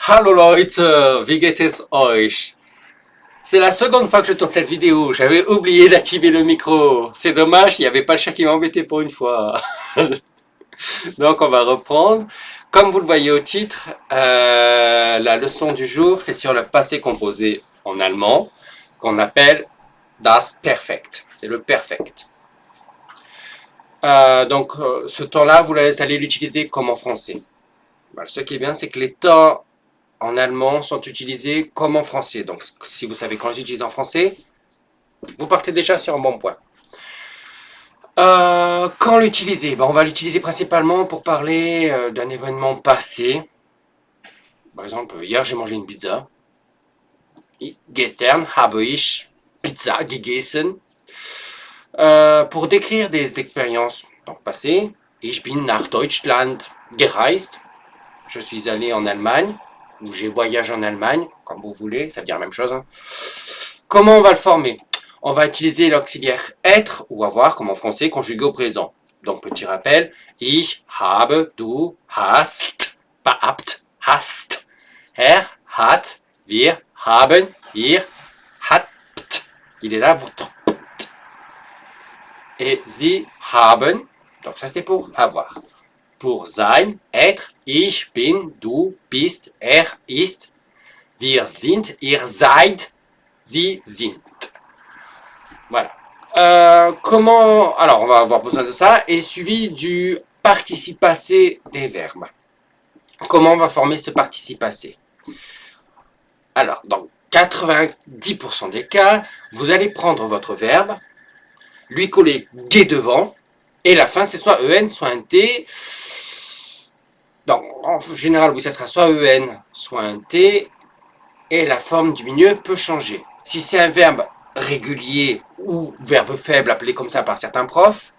Hallo Leute, wie geht es euch? C'est la seconde fois que je tourne cette vidéo, j'avais oublié d'activer le micro. C'est dommage, il n'y avait pas le chat qui m'embêtait pour une fois. Donc on va reprendre. Comme vous le voyez au titre, la leçon du jour, c'est sur le passé composé en allemand, qu'on appelle das Perfekt. C'est le perfect. Ce temps-là, vous allez l'utiliser comme en français. Ce qui est bien, c'est que les temps en allemand sont utilisés comme en français. Donc, si vous savez quand j'utilise en français, vous partez déjà sur un bon point. Quand l'utiliser? On va l'utiliser principalement pour parler d'un événement passé. Par exemple, hier j'ai mangé une pizza. Gestern habe ich Pizza gegessen. Pour décrire des expériences donc passées, ich bin nach Deutschland gereist. Je suis allé en Allemagne, ou j'ai voyagé en Allemagne, comme vous voulez, ça veut dire la même chose. Hein. Comment on va le former? On va utiliser l'auxiliaire être ou avoir, comme en français, conjugué au présent. Donc, petit rappel, ich habe, du hast, pas habt, hast. Er hat, wir haben, ihr habt. Il est là, votre. Et sie haben, donc ça c'était pour avoir. Pour sein, être, ich bin, du bist, er ist, wir sind, ihr seid, sie sind. Voilà. Alors, on va avoir besoin de ça, et suivi du participe passé des verbes. Comment on va former ce participe passé? Alors, dans 90% des cas, vous allez prendre votre verbe, lui coller G devant, et la fin, c'est soit EN, soit un T. Donc, en général, oui, ça sera soit EN, soit un T, et la forme du milieu peut changer. Si c'est un verbe régulier ou verbe faible appelé comme ça par certains profs,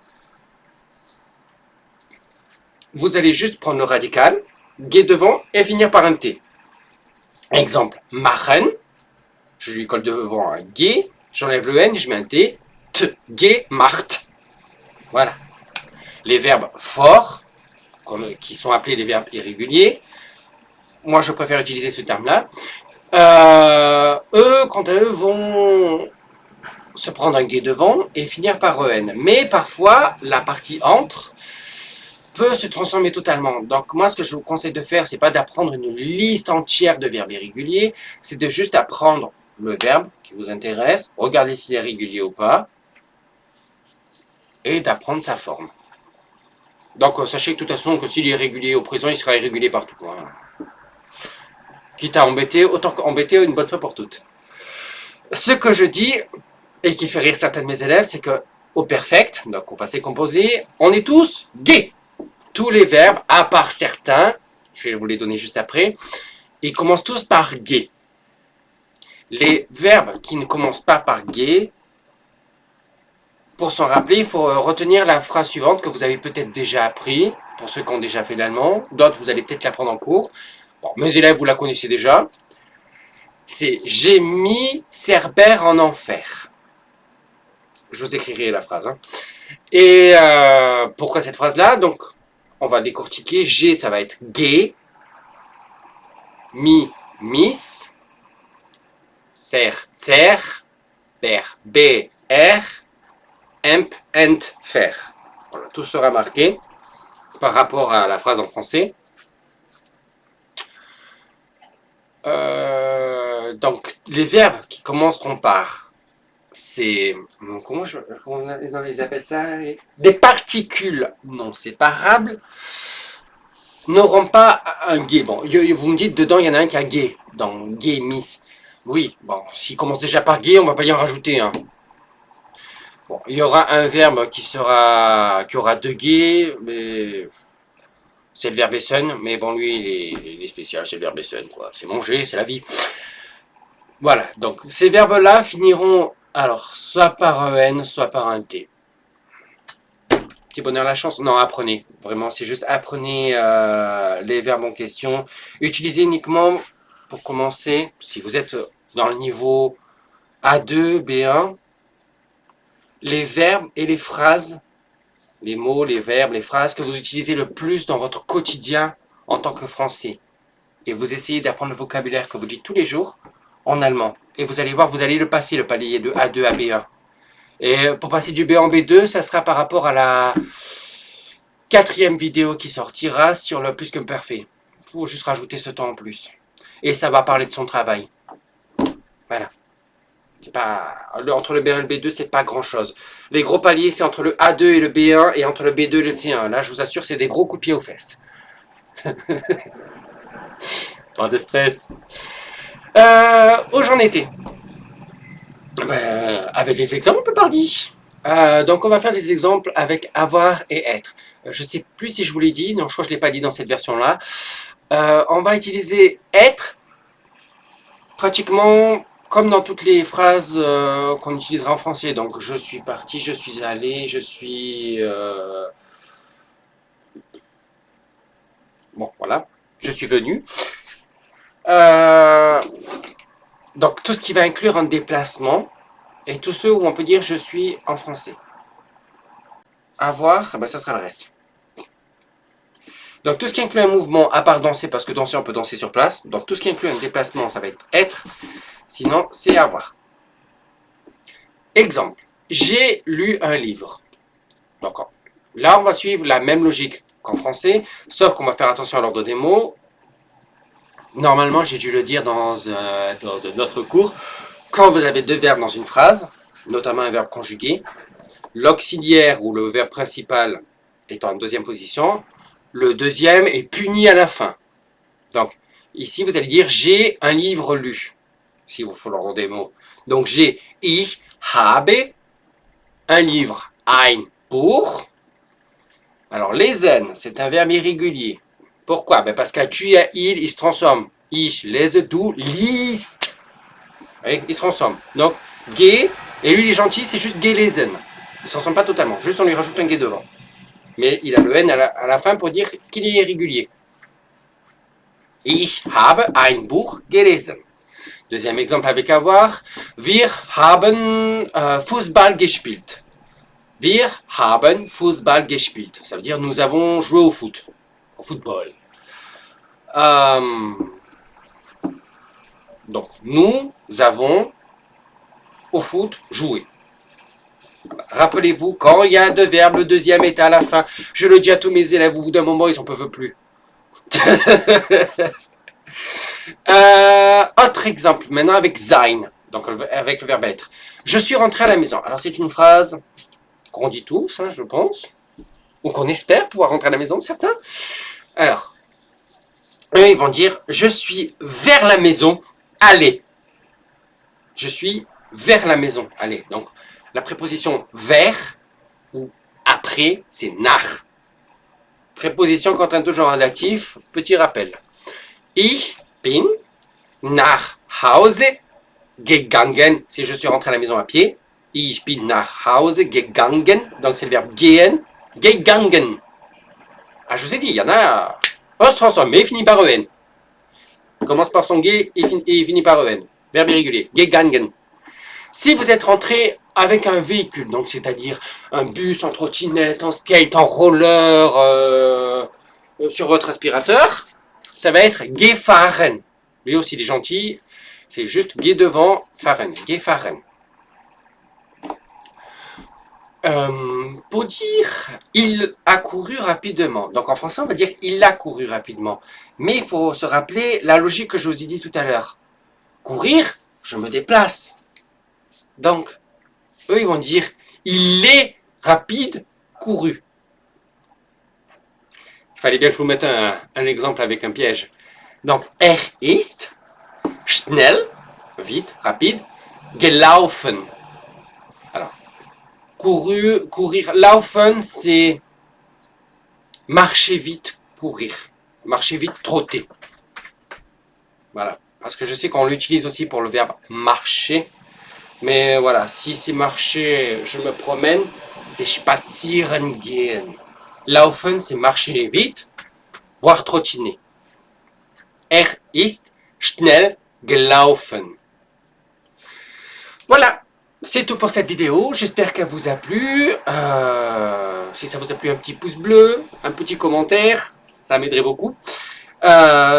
vous allez juste prendre le radical, G devant, et finir par un T. Exemple, machen, je lui colle devant un G, j'enlève le N, je mets un T, gemacht. Voilà. Les verbes forts, qui sont appelés les verbes irréguliers, moi je préfère utiliser ce terme-là. Eux, quant à eux, vont se prendre un G devant et finir par EN. Mais parfois, la partie entre peut se transformer totalement. Donc moi, ce que je vous conseille de faire, c'est pas d'apprendre une liste entière de verbes irréguliers, c'est de juste apprendre le verbe qui vous intéresse, regarder s'il est régulier ou pas, et d'apprendre sa forme. Donc sachez que de toute façon, que s'il est régulier au présent, il sera irrégulier partout. Hein. Quitte à embêter, autant qu'embêter une bonne fois pour toutes. Ce que je dis, et qui fait rire certains de mes élèves, c'est que au perfect, donc au passé composé, on est tous gays. Tous les verbes, à part certains, je vais vous les donner juste après, ils commencent tous par gay. Les verbes qui ne commencent pas par gay, pour s'en rappeler, il faut retenir la phrase suivante que vous avez peut-être déjà appris, pour ceux qui ont déjà fait l'allemand, d'autres vous allez peut-être l'apprendre en cours. Bon, mes élèves, vous la connaissez déjà. C'est « J'ai mis Cerbère en enfer ». Je vous écrirai la phrase. Hein. Et pourquoi cette phrase-là? Donc, on va décortiquer. G, ça va être gay. Mi, miss. Ser, zer. Per, b, r. Emp, ent, fer. Voilà, tout sera marqué par rapport à la phrase en français. Donc, les verbes qui commenceront par comment on les appelle ça? Des particules non séparables n'auront pas un gay. Bon, vous me dites, dedans, il y en a un qui a gay, dans gay, miss. Oui, bon, s'il commence déjà par gay, on va pas y en rajouter un. Bon, il y aura un verbe qui aura deux gays, mais c'est le verbe essen, mais bon, lui, il est spécial, c'est le verbe essen, quoi. C'est manger, c'est la vie. Voilà, donc ces verbes-là finiront, alors, soit par EN, soit par un T. Petit bonheur la chance? Non, apprenez. Vraiment, c'est juste apprenez les verbes en question. Utilisez uniquement, pour commencer, si vous êtes dans le niveau A2, B1, les verbes et les phrases, les mots, les verbes, les phrases que vous utilisez le plus dans votre quotidien en tant que français. et vous essayez d'apprendre le vocabulaire que vous dites tous les jours en allemand. Et vous allez voir, vous allez le passer, le palier de A2 à B1. Et pour passer du B1 en B2, ça sera par rapport à la 4e vidéo qui sortira sur le plus que parfait. Il faut juste rajouter ce temps en plus. Et ça va parler de son travail. Voilà. C'est pas, entre le B1 et le B2, c'est pas grand chose. Les gros paliers, c'est entre le A2 et le B1 et entre le B2 et le C1. Là, je vous assure, c'est des gros coups de pied aux fesses. Pas de stress. Où j'en étais avec les exemples, pardi. Donc, on va faire des exemples avec avoir et être. Je ne sais plus si je vous l'ai dit. Non, je crois que je ne l'ai pas dit dans cette version-là. On va utiliser être pratiquement comme dans toutes les phrases qu'on utilisera en français. Donc, je suis parti, je suis allé, je suis... Bon, voilà. Je suis venu. Donc, tout ce qui va inclure un déplacement et tous ceux où on peut dire je suis en français. Avoir, ben, ça sera le reste. Donc, tout ce qui inclut un mouvement, à part danser, parce que danser, on peut danser sur place. Donc, tout ce qui inclut un déplacement, ça va être. Sinon, c'est avoir. Exemple. J'ai lu un livre. Donc, là, on va suivre la même logique qu'en français, sauf qu'on va faire attention à l'ordre des mots. Normalement, j'ai dû le dire dans un autre cours. Quand vous avez deux verbes dans une phrase, notamment un verbe conjugué, l'auxiliaire ou le verbe principal est en deuxième position, le deuxième est puni à la fin. Donc, ici, vous allez dire « j'ai un livre lu », si vous faut l'ordre des mots. Donc, j'ai « ich habe » un livre, ein Buch. Alors, lesen, c'est un verbe irrégulier. Pourquoi? Ben parce qu'à tu et à il se transforme. Ich lese, du liest. Oui, il se transforme. Donc, geh, et lui il est gentil, c'est juste gelesen. Il ne se transforme pas totalement, juste on lui rajoute un gay devant. Mais il a le N à la fin pour dire qu'il est irrégulier. Ich habe ein Buch gelesen. Deuxième exemple avec avoir. Wir haben Fußball gespielt. Wir haben Fußball gespielt. Ça veut dire nous avons joué au foot. Au football. Donc, nous avons au foot joué. Rappelez-vous, quand il y a deux verbes, le deuxième est à la fin. Je le dis à tous mes élèves, au bout d'un moment, ils n'en peuvent plus. Autre exemple, maintenant avec sein, donc avec le verbe être. Je suis rentré à la maison. Alors, c'est une phrase qu'on dit tous, hein, je pense, ou qu'on espère pouvoir rentrer à la maison, certains. Alors, eux, ils vont dire, je suis vers la maison, allez. Je suis vers la maison, allez. Donc, la préposition vers ou après, c'est nach. Préposition quand un toujours relatif, petit rappel. Ich bin nach Hause gegangen. Si je suis rentré à la maison à pied. Ich bin nach Hause gegangen. Donc, c'est le verbe gehen. Gegangen. Ah, je vous ai dit, il y en a... Oh, se transforme, mais il finit par en. Commence par son ge et finit par en. Verbe irrégulier. Gegangen. Si vous êtes rentré avec un véhicule, donc c'est-à-dire un bus, en trottinette, en skate, en roller, sur votre aspirateur, ça va être gefahren. Lui aussi, il est gentil. C'est juste ge devant, fahren. Gefahren. Pour dire il a couru rapidement. Donc en français, on va dire il a couru rapidement. Mais il faut se rappeler la logique que je vous ai dit tout à l'heure. Courir, je me déplace. Donc, eux, ils vont dire il est rapide, couru. Il fallait bien que je vous mette un exemple avec un piège. Donc, ist schnell, vite, rapide, gelaufen. Alors, courir. Laufen, c'est marcher vite, courir. Marcher vite, trotter. Voilà. Parce que je sais qu'on l'utilise aussi pour le verbe marcher. Mais voilà, si c'est marcher, je me promène, c'est spazieren gehen. Laufen, c'est marcher vite, voire trottiner. Ist schnell gelaufen. Voilà, c'est tout pour cette vidéo. J'espère qu'elle vous a plu. Si ça vous a plu, un petit pouce bleu, un petit commentaire, ça m'aiderait beaucoup.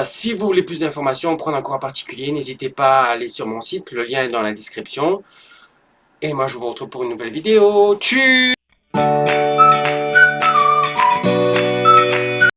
Si vous voulez plus d'informations, prendre un cours en particulier, n'hésitez pas à aller sur mon site, le lien est dans la description. Et moi je vous retrouve pour une nouvelle vidéo. Tchuss!